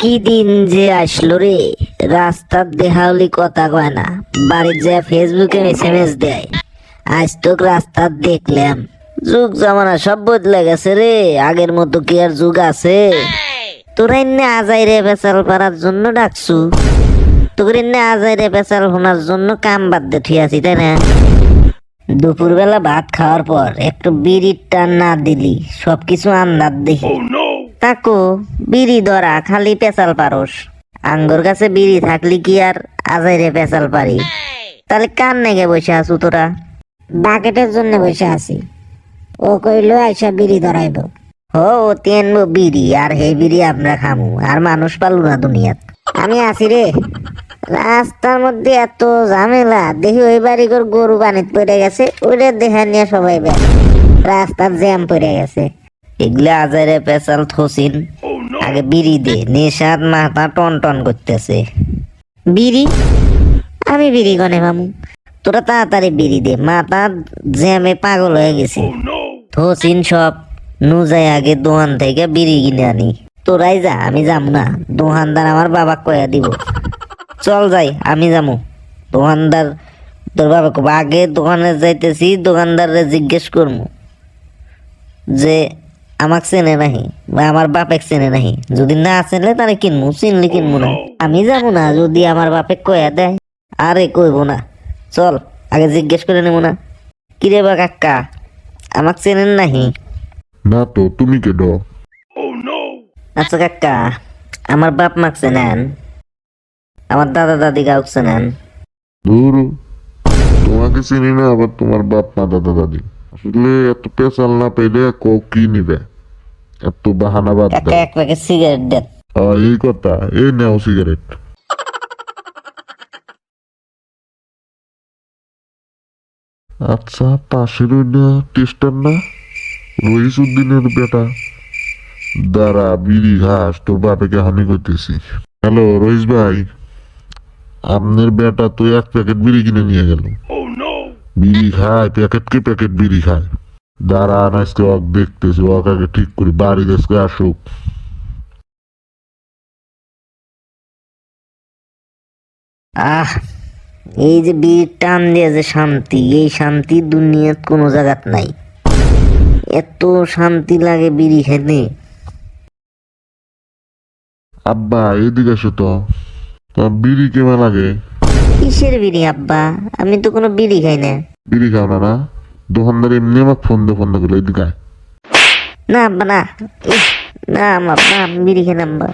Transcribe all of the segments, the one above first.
কি দিন যে আসলো রে। রাস্তার দেখাওলি কথা কয় না, বাড়ির যে ফেসবুকে এসএমএস দেয়। আজ তো রাস্তার দেখলাম। যুগ জামানা সব বদলে গেছে রে, আগের মতো কি আর যুগ আছে? তোরা এনে আজাই রে পেঁচাল পাড়ার জন্য ডাকছু, তোর এনে আজাই রে পেঁচাল শোনার জন্য কাম বাদ দিয়ে ঠিয়াছি, তাই না? দুপুরবেলা ভাত খাওয়ার পর একটু বিড়ির টান না দিলি সবকিছু আন্দাজ দেখি। তাকো বিড়ি ধরা খালি পেঁচাল পারস, আঙ্গর কাছে বিড়ি থাকলি কি আর আজাইরে পেঁচাল পারি? তাহলে কান নেগে বসে আছু তোরা? বাকেটের জন্য বসে আছি, ও কইলো আইসা বিড়ি ধরাইব। ও তেনবো বিড়ি, আর হে বিড়ি আমরা খামু, আর মানুষ পালু না দুনিয়াত। আমি আছি রে। রাস্তার মধ্যে এত ঝামেলা, দেখি ওই বাড়ি করে গরু পানিত পড়ে গেছে, ওইটা দেখা নিয়ে সবাই বের, রাস্তার জ্যাম পড়ে গেছে। এগুলা আজারে পেঁচাল থসিন, আগে বিড়ি দে, নেশার মাথা টন টন করতেছে। বিড়ি? আমি বিড়ি কনে মামু? তোরা তাড়াতাড়ি বিড়ি দে, মাথা জ্যামে পাগল হয়ে গেছে। থসিন সব নু যাই আগে দোকান থেকে বিড়ি কিনে আনি। তোরাই যা, আমি যাম না, দোকানদার আমার বাবা কয়া দিব। চল যাই, আমি যামু। দোকানদার তোর বাবা কব, আগে দোকানে যাইতেছি, দোকানদারে জিজ্ঞেস করবো যে আমাক চেনে নাহি বা আমার বাপেক চেনে নাহি। যদি না চেনে তাহলে কিনবো, চিনলে কিনবো না। আমি যাবো না যদি আমার বাপেক কয়া দেয়। আরে কইব না, চল আগে জিজ্ঞেস করে নেবো না। কিরে বা কাকা, আমাক চেনেন নাহি? না তো, তুমি কেড? আচ্ছা কাকা, আমার বাপ মাক চেনেন? আমার দাদা দাদি কাউক চেনেন? ধুর, তোমাকে চিনি না, আবার তোমার বাপ মা দাদা দাদি। আসলে এত পেঁচাল না পেলে কও কি নিবে, এত বাহানা বাদ কাকা দাও। এক প্যাকেট সিগারেট দেন। এই কথা, এই নাও সিগারেট। আচ্ছা, পাশের ওই না টেস্টার না, রহিসুদ্দিনের বেটা? দাঁড়া, বিড়ি ঘাস, তোর বাপেকে হানি করতেছি। হ্যালো রহিস ভাই, আপনার বেটা তো এক প্যাকেট বিড়ি কিনে নিয়ে গেল। বিড়ি খায়, প্যাকেট কে প্যাকেট বিড়ি খায়। দাঁড়া, আজকে ওকে দেখতেছি, ওকে আগে ঠিক করি, বাড়ি দেশকে আসুক। আহ, এই যে বিড়ির টান দিয়ে যে শান্তি, এই শান্তি দুনিয়াত কোনো জায়গাত নাই। এত শান্তি লাগে বিড়ি খেতে। আব্বা এদিকে আসো তো, তোমার বিড়ি কেমন লাগে? কিসের বিড়ি আব্বা? আমি তো কোনো বিড়ি খাই না। বিড়ি খাও না? না, দোকানদার এমনি আমাকে ফোন করলো, এদিকে আয়। না আব্বা না, ইস, না আমার না, আমি বিড়ি খাই না আব্বা।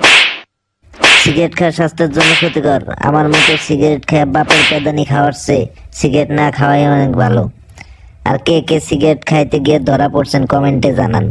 সিগারেট খাওয়া স্বাস্থ্যের জন্য ক্ষতিকর। আমার মতো সিগারেট খেয়ে বাপের পেদানি খাওয়ার চেয়ে সিগারেট না খাওয়াই অনেক ভালো। আর কে কে সিগারেট খাইতে গিয়ে ধরা পড়ছেন কমেন্টে জানান।